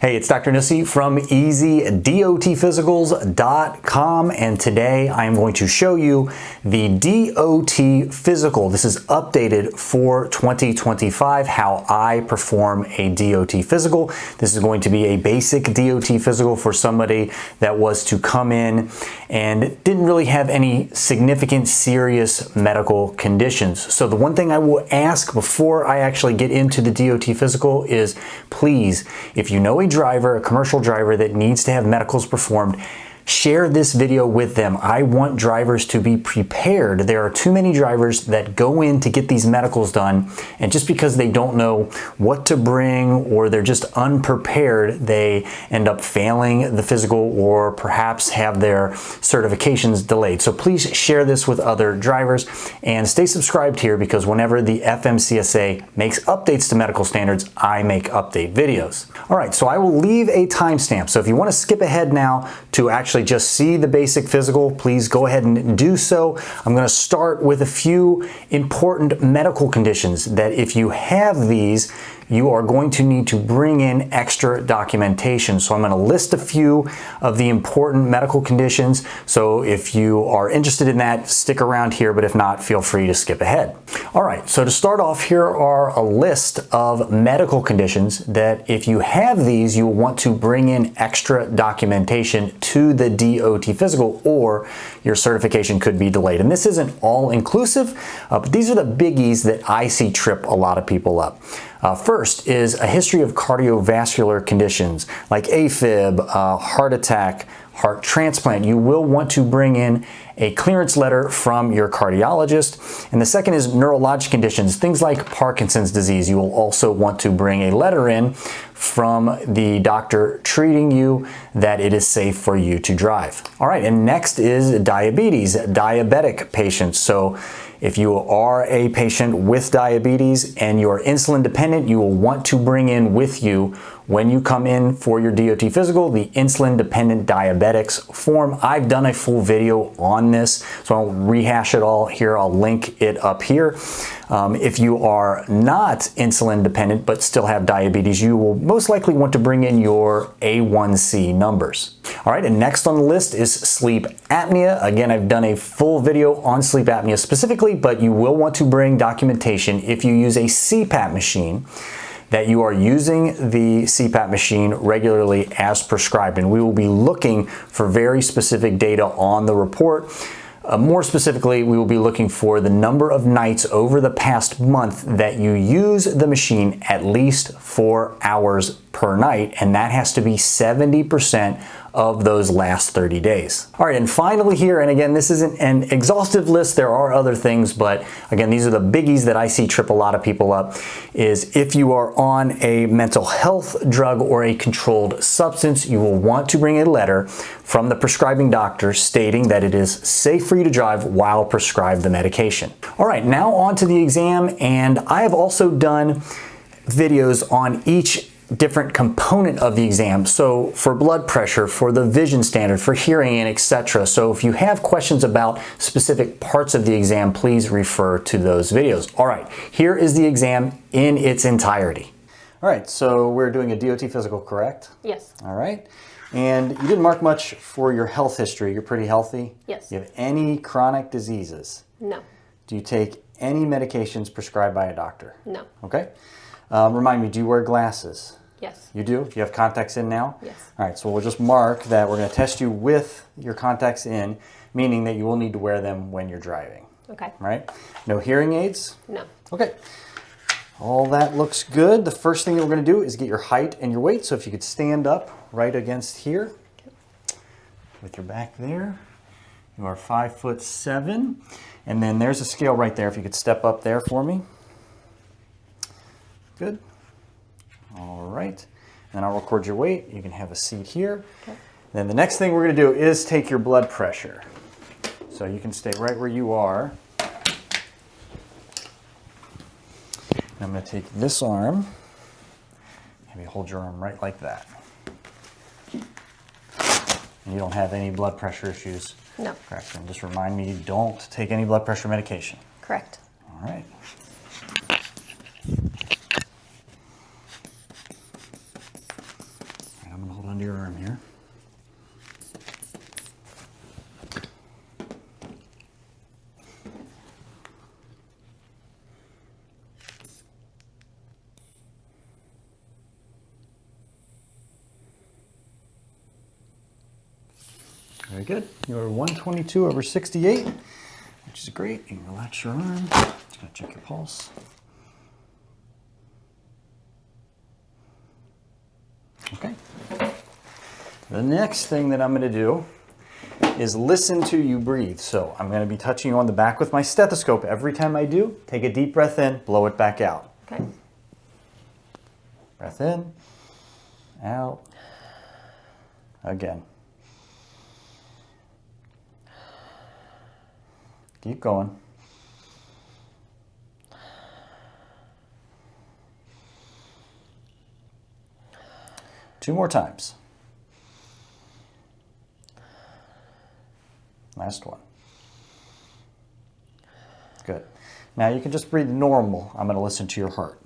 Hey, it's Dr. Nuesse from EasyDOTphysicals.com, and today I am going to show you the DOT physical. This is updated for 2025, how I perform a DOT physical. This is going to be a basic DOT physical for somebody that was to come in and didn't really have any significant serious medical conditions. So the one thing I will ask before I actually get into the DOT physical is, please, if you know a driver, a commercial driver that needs to have medicals performed, share this video with them. I want drivers to be prepared. There are too many drivers that go in to get these medicals done, and just because they don't know what to bring or they're just unprepared, they end up failing the physical or perhaps have their certifications delayed. So please share this with other drivers and stay subscribed here, because whenever the FMCSA makes updates to medical standards, I make update videos. All right, so I will leave a timestamp. So if you want to skip ahead now to actually just see the basic physical, please go ahead and do so. I'm going to start with a few important medical conditions that if you have these, you are going to need to bring in extra documentation. So I'm going to list a few of the important medical conditions. So if you are interested in that, stick around here, but if not, feel free to skip ahead. All right, so to start off, here are a list of medical conditions that if you have these, you will want to bring in extra documentation to the DOT physical, or your certification could be delayed. And this isn't all inclusive, but these are the biggies that I see trip a lot of people up. First is a history of cardiovascular conditions like AFib, heart attack, heart transplant. You will want to bring in a clearance letter from your cardiologist. And the second is neurologic conditions, things like Parkinson's disease. You will also want to bring a letter in from the doctor treating you that it is safe for you to drive. All right, and next is diabetes, diabetic patients. So if you are a patient with diabetes and you're insulin dependent, you will want to bring in with you when you come in for your DOT physical, the insulin dependent diabetics form. I've done a full video on this, so I'll rehash it all here. I'll link it up here. If you are not insulin dependent but still have diabetes, you will most likely want to bring in your A1C numbers. All right, and next on the list is sleep apnea. Again, I've done a full video on sleep apnea specifically, but you will want to bring documentation if you use a CPAP machine, that you are using the CPAP machine regularly as prescribed. And we will be looking for very specific data on the report. More specifically, we will be looking for the number of nights over the past month that you use the machine at least 4 hours per night, and that has to be 70% of those last 30 days. All right, and finally here, and again, this isn't an exhaustive list, there are other things, but again, these are the biggies that I see trip a lot of people up, is if you are on a mental health drug or a controlled substance, you will want to bring a letter from the prescribing doctor stating that it is safe for you to drive while prescribed the medication. All right, now on to the exam, and I have also done videos on each different component of the exam. So for blood pressure, for the vision standard, for hearing, and etc. So if you have questions about specific parts of the exam, please refer to those videos. All right, here is the exam in its entirety. All right, so we're doing a DOT physical, correct? Yes. All right, and you didn't mark much for your health history. You're pretty healthy? Yes. Do you have any chronic diseases? No. Do you take any medications prescribed by a doctor? No. Okay. Remind me, do you wear glasses? Yes. You do? Do you have contacts in now? Yes. All right, so we'll just mark that we're going to test you with your contacts in, meaning that you will need to wear them when you're driving. Okay. All right? No hearing aids? No. Okay. All that looks good. The first thing that we're going to do is get your height and your weight. So if you could stand up right against here with your back there. You are 5'7", and then there's a scale right there. If you could step up there for me. Good. All right. Then I'll record your weight. You can have a seat here. Okay. Then the next thing we're going to do is take your blood pressure. So you can stay right where you are. And I'm going to take this arm. Maybe hold your arm right like that. And you don't have any blood pressure issues? No. Correct. And just remind me, you don't take any blood pressure medication. Correct. All right. onto your arm here. Very good. You're 122 over 68, which is great. You can relax your arm. Just gonna check your pulse. Okay. The next thing that I'm gonna do is listen to you breathe. So I'm gonna be touching you on the back with my stethoscope. Every time I do, take a deep breath in, blow it back out. Okay. Breath in, out, again. Keep going. Two more times. Last one. Good. Now you can just breathe normal. I'm going to listen to your heart.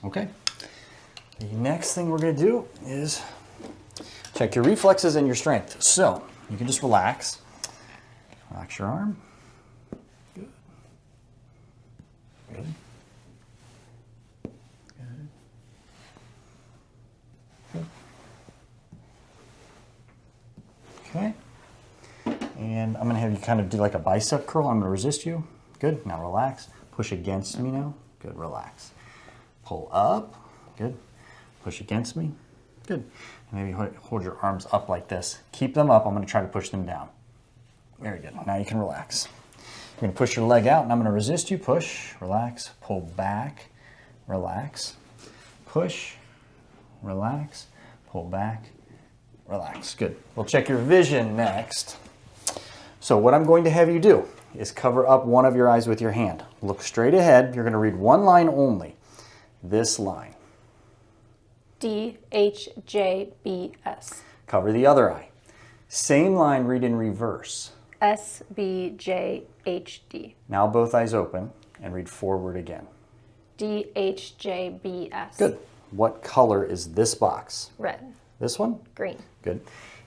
Okay. The next thing we're going to do is check your reflexes and your strength. So you can just relax. Relax your arm. Good. Good. Good. Okay. And I'm going to have you kind of do like a bicep curl. I'm going to resist you. Good. Now relax. Push against me now. Good. Relax. Pull up. Good. Push against me. Good. And maybe hold your arms up like this. Keep them up. I'm going to try to push them down. Very good. Now you can relax. You're going to push your leg out, and I'm going to resist you. Push, relax, pull back, relax, push, relax, pull back, relax. Good. We'll check your vision next. So what I'm going to have you do is cover up one of your eyes with your hand. Look straight ahead. You're going to read one line only. This line. DHJBS. Cover the other eye. Same line, read in reverse. SBJHD. Now both eyes open and read forward again. DHJBS. Good. What color is this box? Red. This one? Green. Good.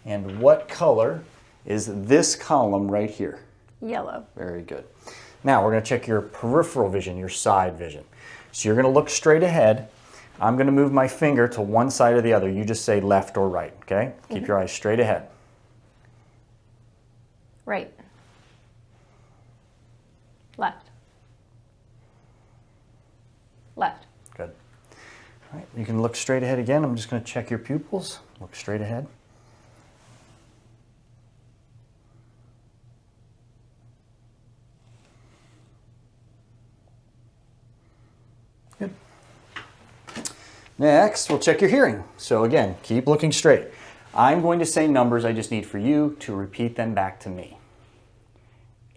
And what color is this column right here? Yellow. Very good. Now we're going to check your peripheral vision, your side vision. So you're going to look straight ahead. I'm going to move my finger to one side or the other. You just say left or right, okay? Keep your eyes straight ahead. Right. Left. Left. Good. All right, you can look straight ahead again. I'm just going to check your pupils. Look straight ahead. Good. Next, we'll check your hearing. So again, keep looking straight. I'm going to say numbers. I just need for you to repeat them back to me.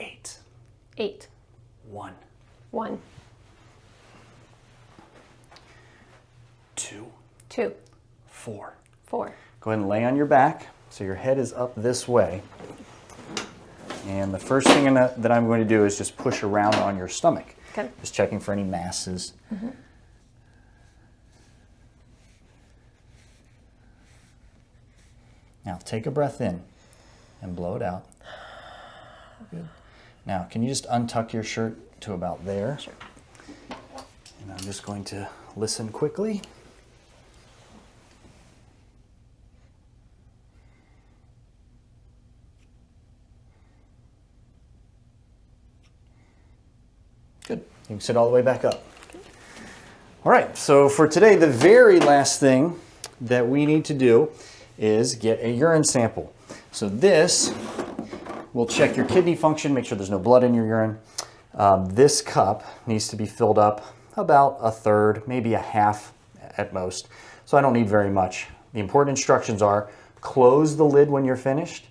8. 8. 1. 1. 2. 2. 4. 4. Go ahead and lay on your back so your head is up this way. And the first thing that I'm going to do is just push around on your stomach. Okay. Just checking for any masses. Now take a breath in and blow it out. Good. Now, can you just untuck your shirt to about there? Sure. And I'm just going to listen quickly. Good. You can sit all the way back up. All right, so for today, the very last thing that we need to do is get a urine sample. So this will check your kidney function, make sure there's no blood in your urine. This cup needs to be filled up about a third, maybe a half at most. So I don't need very much. The important instructions are close the lid when you're finished,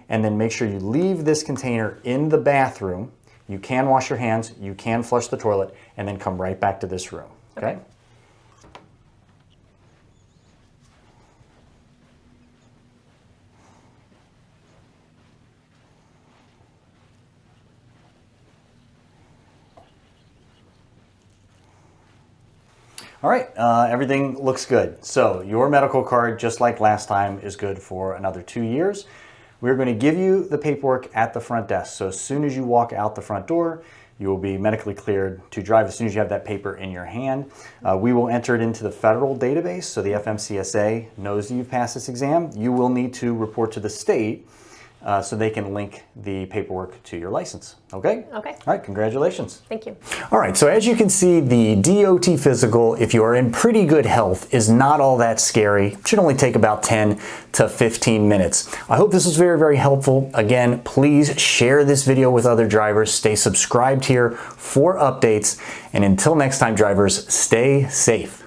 and then make sure you leave this container in the bathroom. You can wash your hands, you can flush the toilet, and then come right back to this room, okay? All right, everything looks good. So your medical card, just like last time, is good for another 2 years. We're going to give you the paperwork at the front desk. So as soon as you walk out the front door, you will be medically cleared to drive as soon as you have that paper in your hand. We will enter it into the federal database, so the FMCSA knows that you've passed this exam. You will need to report to the state so they can link the paperwork to your license. Okay? Okay. All right, congratulations. Thank you. All right, so as you can see, the DOT physical, if you are in pretty good health, is not all that scary. It should only take about 10 to 15 minutes. I hope this was very, very helpful. Again, please share this video with other drivers. Stay subscribed here for updates. And until next time, drivers, stay safe.